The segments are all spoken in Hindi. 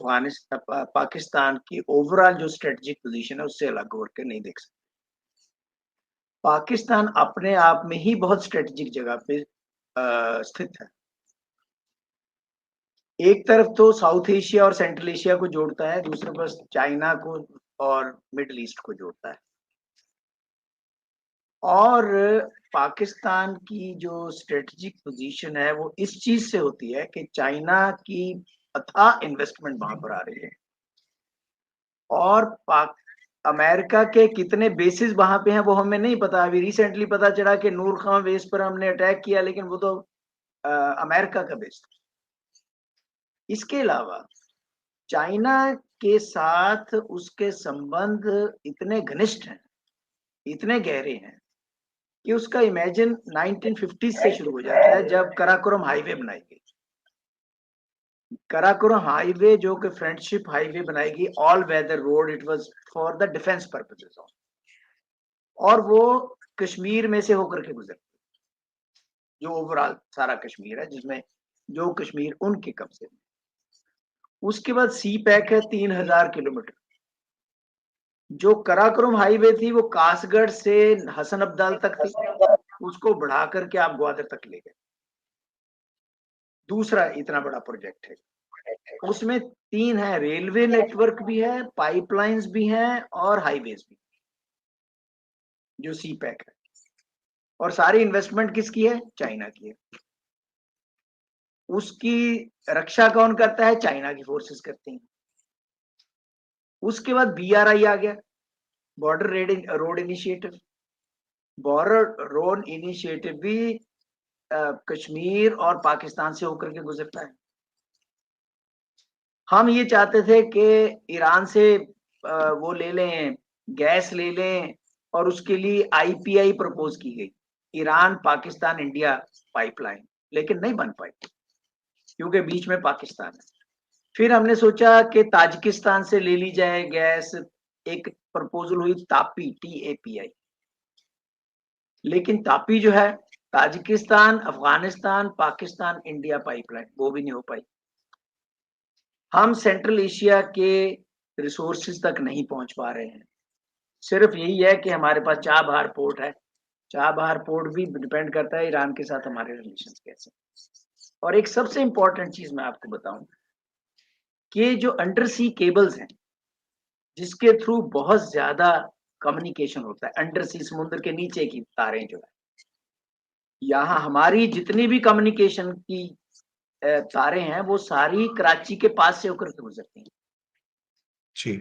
पाकिस्तान की ओवरऑल जो स्ट्रेटेजिक पोजीशन है उससे अलग होकर के नहीं देख सकते। पाकिस्तान अपने आप में ही बहुत स्ट्रेटेजिक जगह पे स्थित है। एक तरफ तो साउथ एशिया और सेंट्रल एशिया को जोड़ता है, दूसरे पास चाइना को और मिडल ईस्ट को जोड़ता है। और पाकिस्तान की जो स्ट्रेटेजिक पोजीशन है वो इस चीज से होती है कि चाइना की अथाह इन्वेस्टमेंट वहां पर आ रही है, और अमेरिका के कितने बेसिस वहां पे हैं वो हमें नहीं पता। अभी रिसेंटली पता चला कि नूर खान बेस पर हमने अटैक किया, लेकिन वो तो अमेरिका का बेस था। इसके अलावा चाइना के साथ उसके संबंध इतने घनिष्ठ हैं, इतने गहरे हैं कि उसका इमेजिन 1950 से शुरू हो जाता है, जब कराकोरम हाईवे बनाई गई। कराकोरम हाईवे जो कि फ्रेंडशिप हाईवे बनाई गई, all weather road, it was for the defence purposes, और वो कश्मीर में से होकर के गुजरती, जो ओवरऑल सारा कश्मीर है, जिसमें जो कश्मीर उनके कब्जे में। उसके बाद सी पैक है 3000 किलोमीटर। जो कराकोरम हाईवे थी वो कासगढ़ से हसन अब्दाल तक थी, उसको बढ़ा करके आप ग्वादर तक ले गए। दूसरा इतना बड़ा प्रोजेक्ट है, उसमें 3 है, रेलवे नेटवर्क भी है, पाइपलाइंस भी हैं और हाईवेज भी, जो सी पैक है। और सारी इन्वेस्टमेंट किसकी है? चाइना की है। उसकी रक्षा कौन करता है? चाइना की फोर्सेस करती हैं। उसके बाद BRI आ गया, border road initiative. Border road initiative भी कश्मीर और पाकिस्तान से होकर के गुजरता है। हम ये चाहते थे कि ईरान से वो ले लें, गैस ले लें, और उसके लिए IPI प्रपोज की गई, ईरान पाकिस्तान इंडिया पाइपलाइन, लेकिन नहीं बन पाई क्योंकि बीच में पाकिस्तान है। फिर हमने सोचा कि ताजिकिस्तान से ले ली जाए गैस, एक प्रपोजल हुई तापी, TAPI, लेकिन तापी जो है Tajikistan, Afghanistan, Pakistan India pipeline, वो भी नहीं हो पाई। हम सेंट्रल एशिया के रिसोर्सेज तक नहीं पहुंच पा रहे हैं। सिर्फ यही है कि हमारे पास चाबहार पोर्ट है। चाबहार पोर्ट भी डिपेंड करता है ईरान के साथ हमारे रिलेशन कैसे। और एक सबसे इंपॉर्टेंट चीज मैं आपको बताऊं कि जो अंडर सी केबल्स हैं, जिसके थ्रू बहुत ज्यादा कम्युनिकेशन होता है, अंडर सी, समुद्र के नीचे की तारें जो है, यहाँ हमारी जितनी भी कम्युनिकेशन की तारें हैं वो सारी कराची के पास से होकर के गुजरती हैं, जी,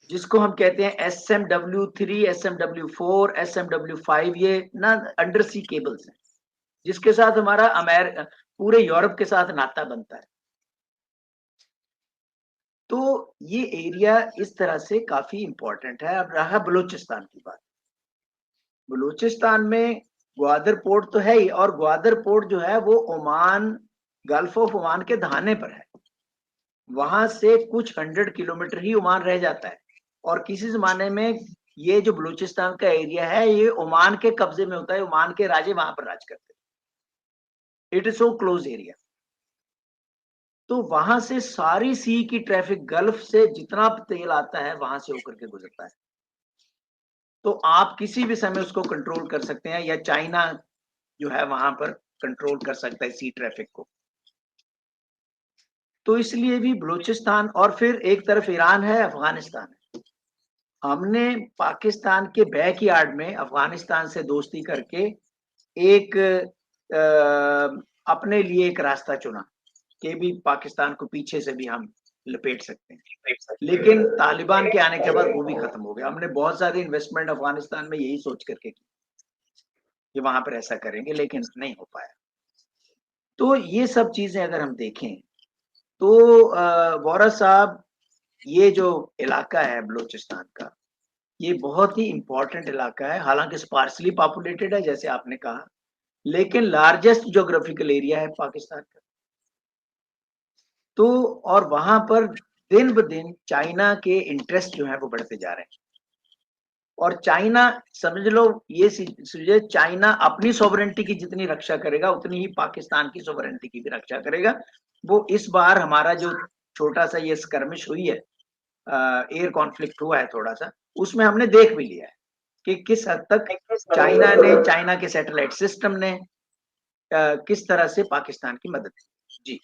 जिसको हम कहते हैं SMW3, SMW4, SMW5। ये ना अंडर सी केबल्स हैं, जिसके साथ हमारा पूरे यूरोप के साथ नाता बनता है। तो ये एरिया इस तरह से काफी इंपॉर्टेंट है। अब रहा बलूचिस्तान की बात। बलूचिस्तान में ग्वादर पोर्ट तो है ही, और ग्वादर पोर्ट जो है वो ओमान, गल्फ ऑफ ओमान के दहाने पर है। वहां से कुछ 100 किलोमीटर ही ओमान रह जाता है, और किसी जमाने में ये जो बलूचिस्तान का एरिया है ये ओमान के कब्जे में होता है, ओमान के राजे वहां पर राज करते हैं। It is so close area. तो वहां से सारी सी की ट्रैफिक, गल्फ से जितना तेल आता है वहां से होकर के गुजरता है। तो आप किसी भी समय उसको कंट्रोल कर सकते हैं, या चाइना जो है वहां पर कंट्रोल कर सकता है सी ट्रैफिक को। तो इसलिए भी बलूचिस्तान, और फिर एक तरफ ईरान है, अफगानिस्तान है। हमने पाकिस्तान के बैकयार्ड में अफगानिस्तान से दोस्ती करके एक अपने लिए एक रास्ता चुना कि भी पाकिस्तान को पीछे से भी हम लपेट सकते हैं। लेकिन तालिबान के आने के बाद वो भी खत्म हो गया। हमने बहुत सारी इन्वेस्टमेंट अफगानिस्तान में यही सोच करके की कि वहां पर ऐसा करेंगे, लेकिन नहीं हो पाया। तो ये सब चीजें अगर हम देखें तो वोरा साहब, ये जो इलाका है बलूचिस्तान का, ये बहुत ही इंपॉर्टेंट इलाका है। हालांकि स्पार्सली पॉपुलेटेड है जैसे आपने कहा, लेकिन लार्जेस्ट ज्योग्राफिकल एरिया है पाकिस्तान का। तो और वहां पर दिन ब दिन चाइना के इंटरेस्ट जो है वो बढ़ते जा रहे हैं। और चाइना, समझ लो ये समझे, चाइना अपनी सॉवरेंटी की जितनी रक्षा करेगा उतनी ही पाकिस्तान की सॉवरेंटी की भी रक्षा करेगा। वो इस बार हमारा जो छोटा सा ये स्कर्मिश हुई है, एयर कॉन्फ्लिक्ट हुआ है थोड़ा सा, उसमें हमने देख भी लिया है कि किस हद तक चाइना के सैटेलाइट सिस्टम ने किस तरह से पाकिस्तान की मदद की। जी।